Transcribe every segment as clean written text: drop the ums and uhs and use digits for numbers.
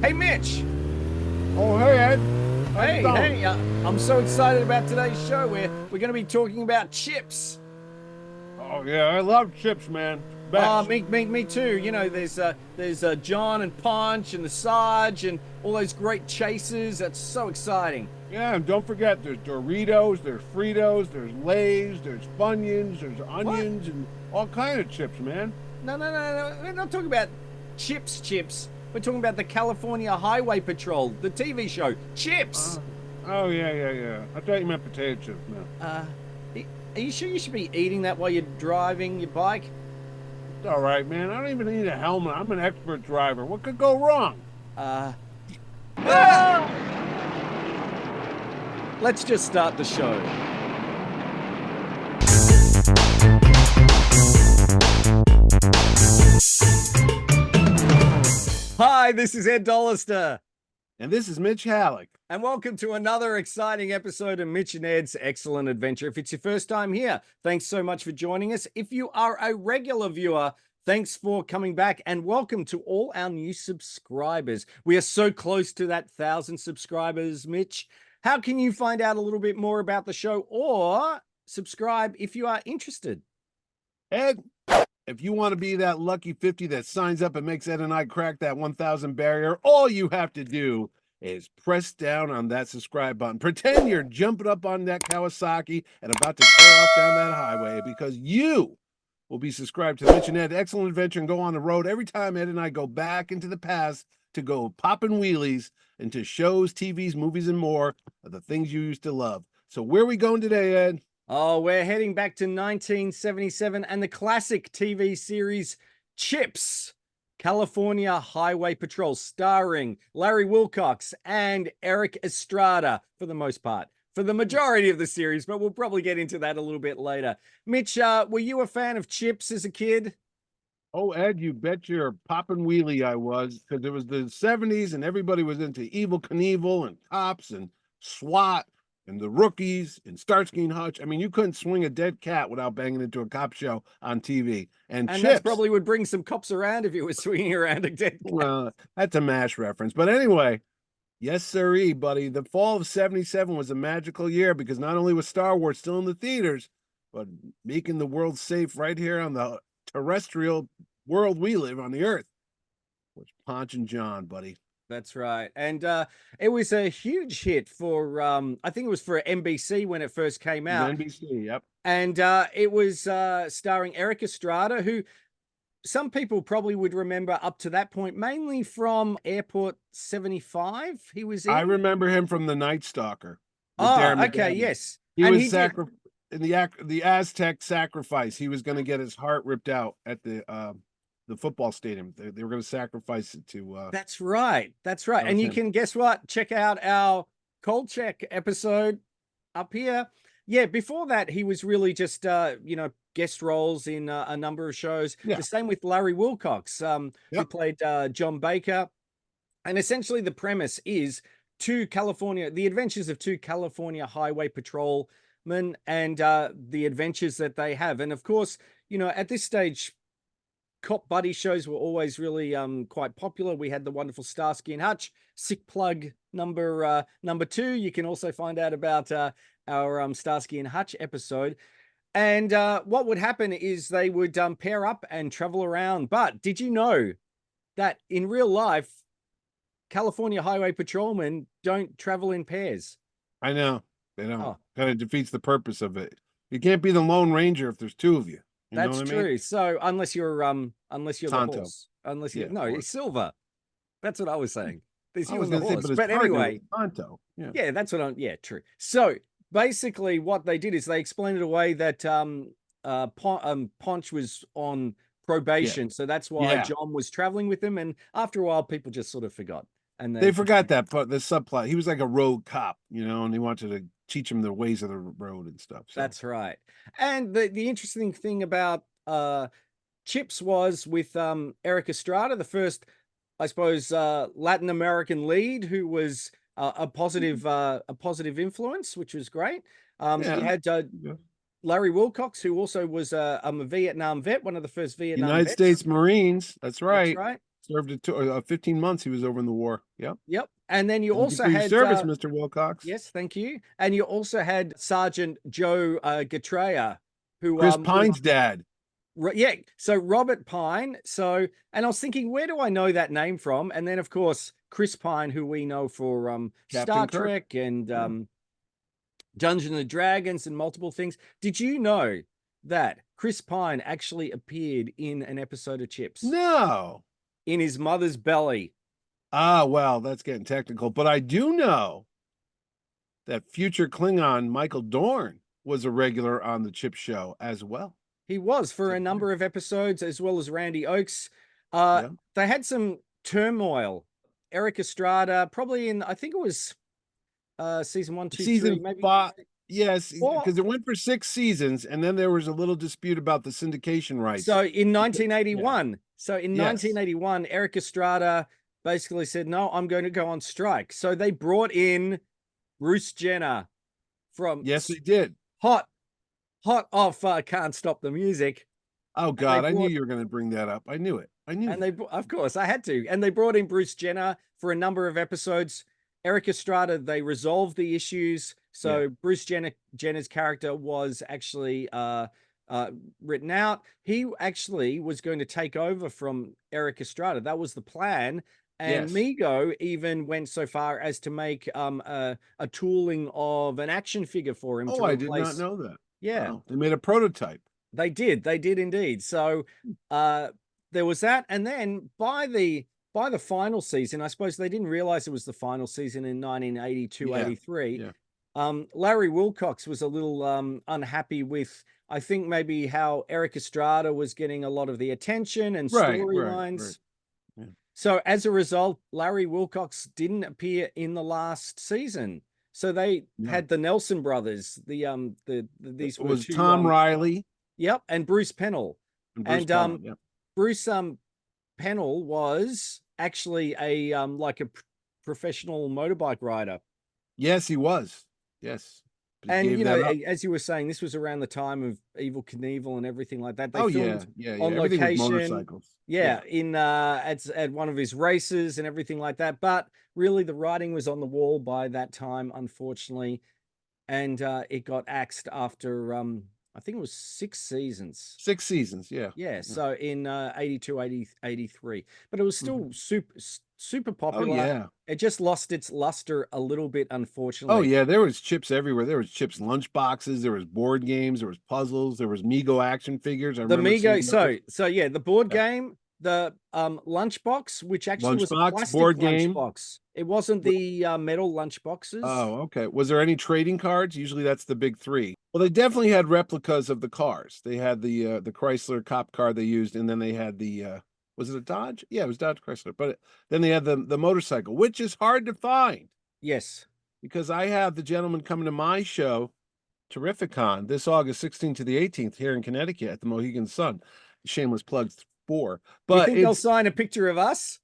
Hey, Mitch. Oh, hey, Ed. How's it Hey, going? hey. I'm so excited about today's show. We're going to be talking about chips. Oh, yeah, I love chips, man. Oh, Best. me too. You know, there's John and Punch and the Sarge and all those great chases. That's so exciting. Yeah, and don't forget, there's Doritos, there's Fritos, there's Lay's, there's Funyuns, there's What? onions, and all kind of chips, man. No. We're not talking about chips. We're talking about the California Highway Patrol, the TV show. Chips. Uh, oh, yeah. I thought you meant potato chips, man. Uh, are you sure you should be eating that while you're driving your bike? It's all right, man. I don't even need a helmet. I'm an expert driver. What could go wrong? Uh, ah! Let's just start the show. Hi, this is Ed Dollister, And this is Mitch Halleck. and welcome to another exciting episode of Mitch and Ed's Excellent Adventure. If it's your first time here, thanks so much for joining us. If you are a regular viewer, thanks for coming back, and welcome to all our new subscribers. We are so close to that 1,000 subscribers, Mitch. How can you find out a little bit more about the show or subscribe if you are interested? Ed, if you want to be that lucky 50 that signs up and makes Ed and I crack that 1,000 barrier, all you have to do is press down on that subscribe button. Pretend you're jumping up on that Kawasaki and about to tear off down that highway, because you will be subscribed to Mitch and Ed Excellent Adventure and go on the road every time Ed and I go back into the past to go popping wheelies into shows, TVs, movies, and more of the things you used to love. So where are we going today, Ed? Oh, we're heading back to 1977 and the classic TV series Chips, California Highway Patrol, starring Larry Wilcox and Eric Estrada for the most part, for the majority of the series, but we'll probably get into that a little bit later. Mitch, were you a fan of Chips as a kid? Oh, Ed, you bet your poppin' wheelie I was, because it was the 70s and everybody was into Evil Knievel and Cops and SWAT and the Rookies and Starsky and Hutch. I mean, you couldn't swing a dead cat without banging into a cop show on TV. And And that's Chips, probably would bring some cops around if you were swinging around a dead cat. well, that's a MASH reference. But anyway, yes, sirree, buddy. The fall of 77 was a magical year because not only was Star Wars still in the theaters, but making the world safe right here on the terrestrial world we live on the earth was Ponch and John, buddy. That's right. And it was a huge hit for, I think it was for NBC when it first came It was out. NBC, yep. And it was starring Eric Estrada, who some people probably would remember up to that point, mainly from Airport 75. He was I in. remember him from The Night Stalker with Oh, Darren okay, McGavin. yes. He And was he did. in the Aztec sacrifice. He was going to get his heart ripped out at the football stadium. They were going to sacrifice it to. That's right. That's right. That And was you him. can guess what? Check out our cold check episode up here. Yeah, before that, he was really just guest roles in a number of shows. Yeah. The same with Larry Wilcox, who Yep. played John Baker. And essentially, the premise is the adventures of two California Highway Patrolmen and the adventures that they have. And of course, at this stage, cop buddy shows were always really quite popular. We had the wonderful Starsky and Hutch, sick plug number 2. You can also find out about our Starsky and Hutch episode. And what would happen is they would pair up and travel around. But did you know that in real life, California Highway Patrolmen don't travel in pairs? I know. They don't. Oh. Kind of defeats the purpose of it. You can't be the Lone Ranger if there's two of you. You know That's what I true. mean? So unless you're the Tonto. horse, unless Yeah, no, horse. he's Silver. That's what I was saying. There's I you was and the going to say, horse. but his But partner anyway, was Tonto. Yeah. yeah, that's what I'm. Yeah, true. So basically, what they did is they explained it away that Ponch was on probation, so that's why Yeah. John was traveling with him. And after a while, people just sort of forgot, and They forgot that, but the subplot. He was like a road cop, and he wanted to teach him the ways of the road and stuff. So. That's right. And the interesting thing about Chips was with Eric Estrada, the first, I suppose, Latin American lead who was a positive influence, which was great. You had Larry Wilcox, who also was a Vietnam vet, one of the first Vietnam United vets. States Marines. That's right. That's right. Served it to 15 months. He was over in the war. Yep. Yep. And then you Thank you also for your had service, Mr. Wilcox. yes, thank you. And you also had Sergeant Joe Gatreya, who Chris was Pine's dad. yeah. So Robert Pine. So, and I was thinking, where do I know that name from? And then of course Chris Pine, who we know for Captain Star Kirk. Trek and Yeah. Dungeons and Dragons and multiple things. Did you know that Chris Pine actually appeared in an episode of Chips No. in his mother's belly? Ah, well, that's getting technical, but I do know that future Klingon Michael Dorn was a regular on the Chip show as well. He was for So, a number of episodes, as well as Randy Oakes. yeah. They had some turmoil. Eric Estrada, probably in, I think it was season 1, 2, 3, Season maybe 5. Yes, four. because it went for 6 seasons, and then there was a little dispute about the syndication rights. So in Yeah. 1981, Yes. 1981, Eric Estrada basically said, "No, I'm going to go on strike." So they brought in Bruce Jenner from Yes, they did. hot off Can't Stop the Music. Oh And they God, I knew brought you were going to bring that up. I knew it. I knew and that. they of course I had to. And they brought in Bruce Jenner for a number of episodes. Eric Estrada, they resolved the issues. So Yeah. Bruce Jenner's character was actually written out. He actually was going to take over from Eric Estrada. That was the plan. And Yes. Mego even went so far as to make a tooling of an action figure for him to Oh, I did not replace. know that. Yeah, Oh, they made a prototype. they did. They did indeed. So there was that. And then by the final season, I suppose they didn't realize it was the final season in 1982, Yeah. 83. Yeah. Larry Wilcox was a little unhappy with, I think, maybe how Eric Estrada was getting a lot of the attention and Right. storylines. Yeah. So as a result, Larry Wilcox didn't appear in the last season. So they Yeah. had the Nelson brothers. These It were was two. Tom Riley Yep, and Bruce Pennell. and Bruce And Pennell. Yeah. Bruce Pennell was actually a like a professional motorbike rider. Yes, he was. Yes. But he And gave you know, that up. as you were saying, this was around the time of Evil Knievel and everything like that. They Oh yeah. filmed Yeah. Yeah. on Everything was location. motorcycles. Yeah, in at one of his races and everything like that. But really, the writing was on the wall by that time, unfortunately, and it got axed after I think it was 6 seasons. 6 seasons. Yeah. Yeah, so in 82, 80, 83. But it was still super Oh popular. yeah. It just lost its luster a little bit, Oh unfortunately. yeah. There was chips everywhere. There was chips lunch boxes. There was board games. There was puzzles. There was Mego action figures. I The remember Mego, seeing those. so yeah, the board Yeah. game, the lunchbox, which actually was a Lunchbox, plastic board game. lunchbox. It wasn't the metal lunchboxes. Oh, okay. Was there any trading cards? Usually that's the big 3. Well, they definitely had replicas of the cars. They had the Chrysler cop car they used, and then they had the was it a Dodge? Yeah, it was Dodge Chrysler. But then they had the motorcycle, which is hard to find Yes. because I have the gentleman coming to my show, Terrificon, this August 16th to the 18th here in Connecticut at the Mohegan Sun. Shameless plug 4. Do you But think they'll it's sign a picture of us?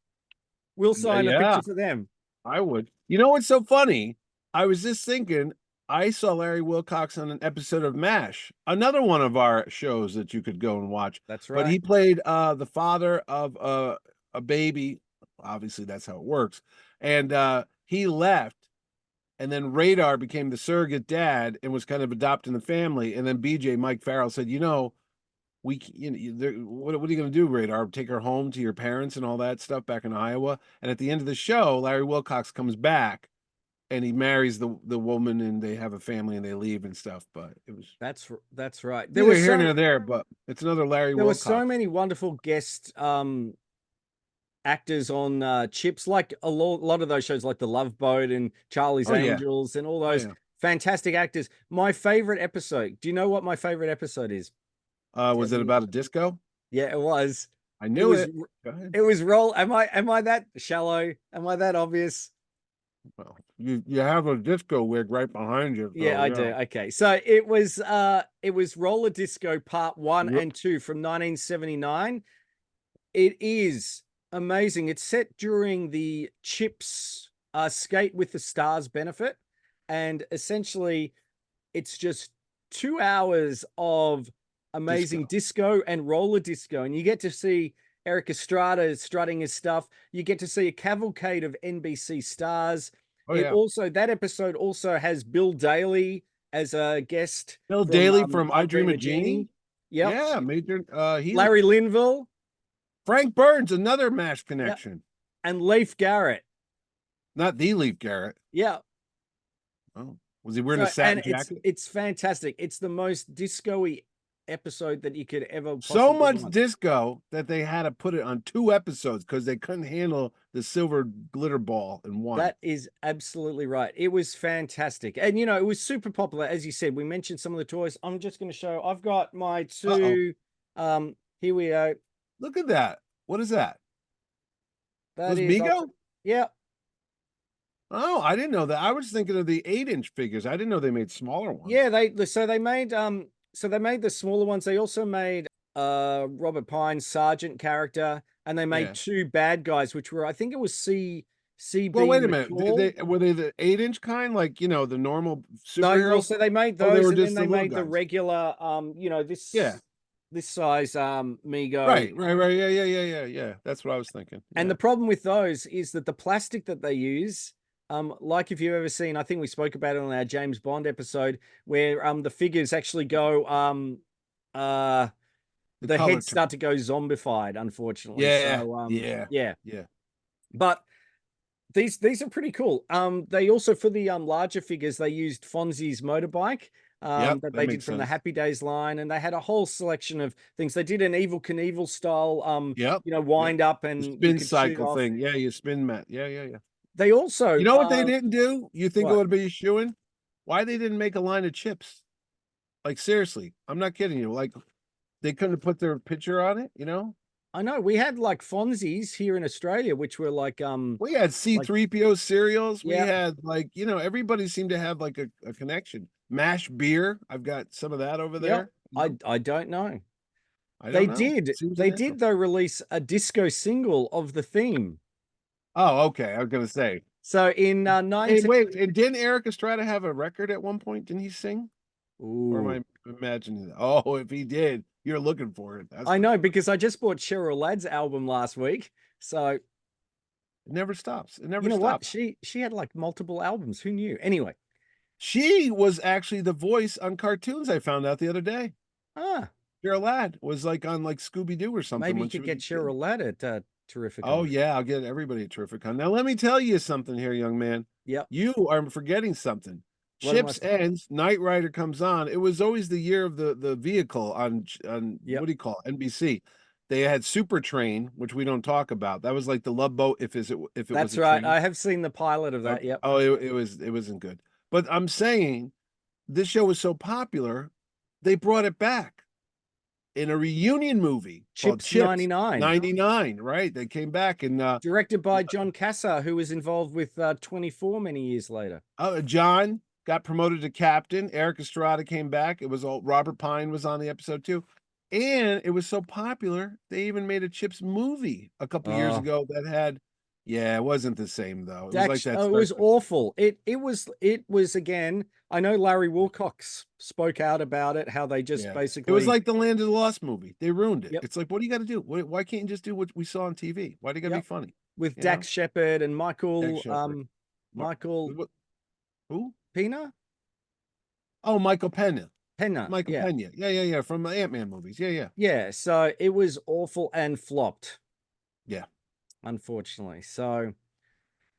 We'll sign a yeah. picture for them. I would. You know what's so funny? I was just thinking, I saw Larry Wilcox on an episode of MASH, another one of our shows that you could go and watch. That's But he right. played the father of a baby. Obviously, that's how it works. And he left, and then Radar became the surrogate dad and was kind of adopting the family. And then BJ Mike Farrell said, what are you going to do, Radar? Take her home to your parents and all that stuff back in Iowa. And at the end of the show, Larry Wilcox comes back and he marries the woman and they have a family and they leave and stuff. But it was That's right. there was here nor there, but it's another Larry There were Wilcox. so many wonderful guest actors on Chips, like a lot of those shows, like The Love Boat and Charlie's Oh, yeah. Angels, and all Oh, those yeah. fantastic actors. My favorite episode. Do you know what my favorite episode is? Was it about a disco? Yeah, it was. I knew was, it. Go ahead. It was roll. Am I that shallow? Am I that obvious? Well, you have a disco wig right behind you. Yeah, I do. Okay. So it was Roller Disco Part 1 Yep. and 2 from 1979. It is amazing. It's set during the Chips Skate with the Stars benefit. And essentially, it's just 2 hours of amazing disco and roller disco. And you get to see Eric Estrada is strutting his stuff. You get to see a cavalcade of NBC stars. Oh It yeah. also, that episode also has Bill Daly as a guest Bill from Daly from I I Dream Dream of of Jeannie. Jeannie. Yep. Yeah, Major Larry Helix. Linville. Frank Burns, another MASH Yep. connection. And Leif Garrett. Not the Leaf Garrett. Yeah. Oh, was he wearing a So, and satin jacket? it's fantastic. It's the most disco-y episode that you could ever So possibly much want. disco that they had to put it on 2 episodes because they couldn't handle the silver glitter ball in one. That is absolutely right. It was fantastic. And you know, it was super popular. As you said, we mentioned some of the toys. I'm just going to show, I've got my Uh-oh. two, here we go. Look at that. What is that? That Those is, Mego? yeah. Oh, I didn't know that. I was thinking of the 8-inch figures. I didn't know they made smaller ones. Yeah, so they made the smaller ones. They also made Robert Pine's Sergeant character, and they made Yeah. two bad guys, which were, I think it was CB Well, wait a minute. McCall. Were they the 8-inch kind, like the normal No, well, superhero? so they made Oh, they those, were and then just the they little made the guys. regular, Yeah. this size Mego. Right. Yeah. That's what I was thinking. And Yeah. the problem with those is that the plastic that they use, like if you've ever seen, I think we spoke about it on our James Bond episode, where the figures actually go the color heads start to go zombified, unfortunately. Yeah. So Yeah. But these are pretty cool. They also, for the larger figures, they used Fonzie's motorbike Yep, that that they did makes from the sense. Happy Days line, and they had a whole selection of things. They did an Evil Knievel style Yep. wind up, The and you spin could shoot cycle off. thing. Yeah, you spin mat. Yeah. They also You know what they didn't do? You think it what? would be shooing? Why they didn't make a line of chips? Like seriously, I'm not kidding you. Like they couldn't have put their picture on it, I know we had like Fonzies here in Australia, which were like We had C3PO cereals. We yeah. had everybody seemed to have like a connection. Mash beer. I've got some of that over there. I don't know. I They don't know. did. Seems They natural. did though release a disco single of the theme. Oh, okay. I was gonna say. So in Hey, 19 wait, and didn't Eric Estrada have a record at one point? Didn't he sing? Or am Ooh. I imagining that? Oh, if he did, you're looking for it. That's I for know sure. because I just bought Cheryl Ladd's album last week. So It never stops. It never you know what? stops. She had like multiple albums. Who knew? Anyway. She was actually the voice on cartoons. I found out the other day. Ah, Cheryl Ladd was like on like Scooby Doo or something maybe you when she could was a get kid. Cheryl Ladd at Terrific. Oh yeah, I'll get everybody a terrific con. Now let me tell you something here, young man. Yep. You are forgetting something. What am I Chips saying? ends, Knight Rider comes on. It was always the year of the vehicle on Yep. what do you call it? NBC. They had Super Train, which we don't talk about. That was like the Love Boat if it was That's a right. train. I have seen the pilot of that. Okay. Yep. Oh, it wasn't good. But I'm saying this show was so popular, they brought it back in a reunion movie called Chips Chips 99. 99, right? They came back and Directed by John Cassar, who was involved with 24 many years later. John got promoted to captain. Eric Estrada came back. It was all Robert Pine was on the episode too. And it was so popular, they even made a Chips movie a couple years ago that had, yeah, it wasn't the same though. It was like that. It was awful. It was again. I know Larry Wilcox spoke out about it, how they just basically. It was like the Land of the Lost movie. They ruined it. Yep. It's like, what do you got to do? Why can't you just do what we saw on TV? Why do you got to be funny? With Dax Shepard and Michael, Michael who? Pena? Oh, Michael Pena. Michael Pena. Yeah. From the Ant-Man movies. Yeah. Yeah. So it was awful and flopped. Yeah. Unfortunately. So,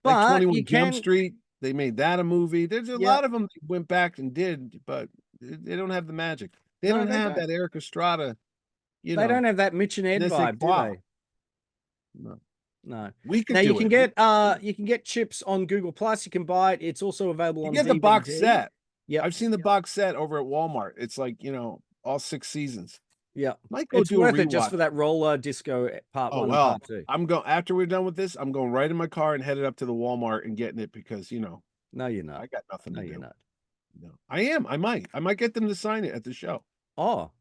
like but 21 Jump Street, they made that a movie. There's a lot of them that went back and did, but they don't have the magic. They don't have that Eric Estrada. They don't have that Mitch and Ed vibe, do they? No. We could now do you can it. get Chips on Google Plus. You can buy it. It's also available on get DVD. the box set. Yeah, I've seen the box set over at Walmart. It's like all 6 seasons. Yeah, it's worth it just for that roller disco part 1 and part 2. I'm going after we're done with this. I'm going right in my car and headed up to the Walmart and getting it because no, you're not. I got nothing to do. You're not. No, I am. I might get them to sign it at the show. Oh,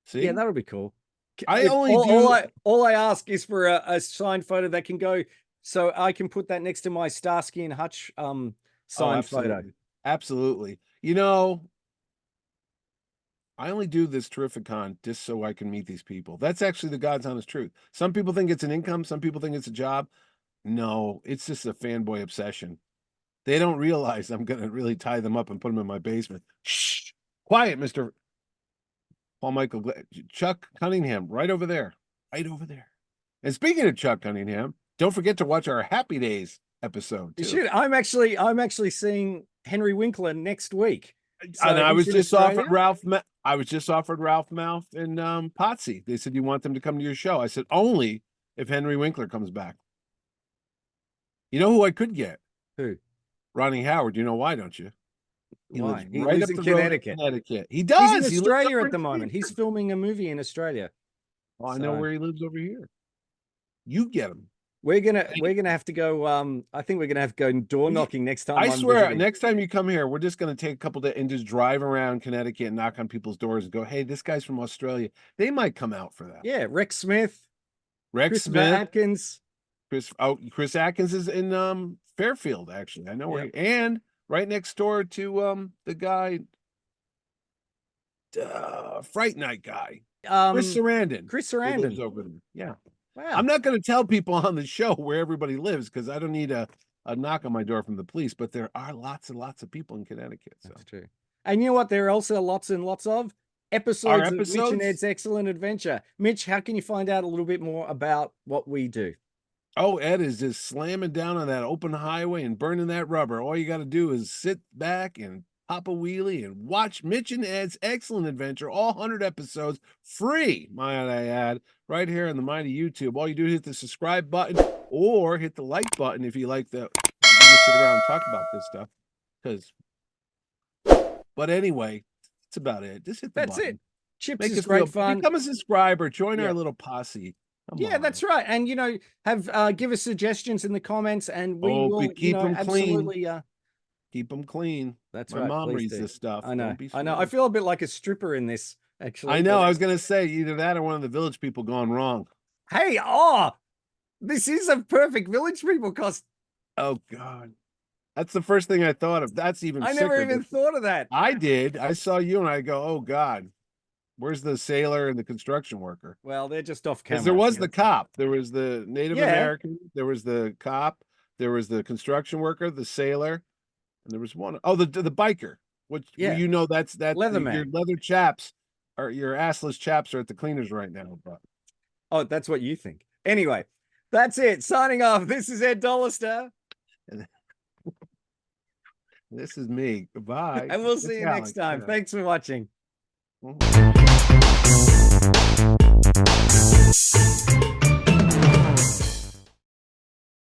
see, yeah, that would be cool. All I ask is for a signed photo that can go, so I can put that next to my Starsky and Hutch signed photo. Absolutely. I only do this terrific con just so I can meet these people. That's actually the God's honest truth. Some people think it's an income, some people think it's a job. No, it's just a fanboy obsession. They don't realize I'm going to really tie them up and put them in my basement. Shh, quiet, Mr. Paul Michael Chuck Cunningham, right over there, right over there. And speaking of Chuck Cunningham, don't forget to watch our Happy Days episode You too. should. I'm actually seeing Henry Winkler next week. So And I he's was in just Australia. offered Ralph. I was just offered Ralph Mouth and Potsy. They said you want them to come to your show. I said only if Henry Winkler comes back. You know who I could get? Who? Ronnie Howard. You know why, don't you? He lives Why? He right lives up in the road in Connecticut. Connecticut. He He's in does. He lives Australia over at the in moment. He's Connecticut. filming a movie in Australia. Oh, I know So where he lives over here. You get him. we're gonna have to go. I think we're gonna have to go door knocking next time I I'm swear, visiting. next time you come here, we're just going to take a couple days and just drive around Connecticut and knock on people's doors and go, "Hey, this guy's from Australia." They might come out for that. Yeah, Rex Smith, Rex Christopher Smith, Atkins. Chris Atkins is in Fairfield, actually. I know where Yep. and right next door to the guy, Fright Night guy, Chris Sarandon. Chris Who lives Sarandon. over there. Yeah. Wow. I'm not going to tell people on the show where everybody lives because I don't need a knock on my door from the police, but there are lots and lots of people in Connecticut. So That's true. And you know what? There are also lots and lots of our episodes of Mitch and episodes. Ed's Excellent Adventure. Mitch, how can you find out a little bit more about what we do? Oh, Ed is just slamming down on that open highway and burning that rubber. All you got to do is sit back and pop a wheelie and watch Mitch and Ed's Excellent Adventure, all 100 episodes, free, might I add, right here on the mighty YouTube. All you do is hit the subscribe button or hit the like button if you like the sit around and talk about this stuff. But anyway, that's about it. Just hit the That's button. it. Chips Make is us great feel, fun. become a subscriber. Join Yeah. our little posse. Come Yeah, on. that's right. And have give us suggestions in the comments, and we Oh, will but keep 'em clean. absolutely. Keep them clean. That's My right. mom Please reads do. this stuff. I know. Don't be I know. I slow. feel a bit like a stripper in this, actually. I know. but- I was gonna say either that or one of the village people gone wrong. Hey, this is a perfect Village People costume. Oh God, that's the first thing I thought of. That's even I sicker. never even thought of that. I did. I saw you and I go, oh God, where's the sailor and the construction worker? Well, they're just off camera. Because there was the cop, there was the Native Yeah. American, there was the cop, there was the construction worker, the sailor, and there was one. Oh, the biker. Which Yeah. you know that's Leatherman. your leather chaps or your assless chaps are at the cleaners right now. But Oh, that's what you think. Anyway, that's it. Signing off. This is Ed Dollister. this is me. Goodbye. And we'll It's see you Alex. next time. Yeah. Thanks for watching. Mhm.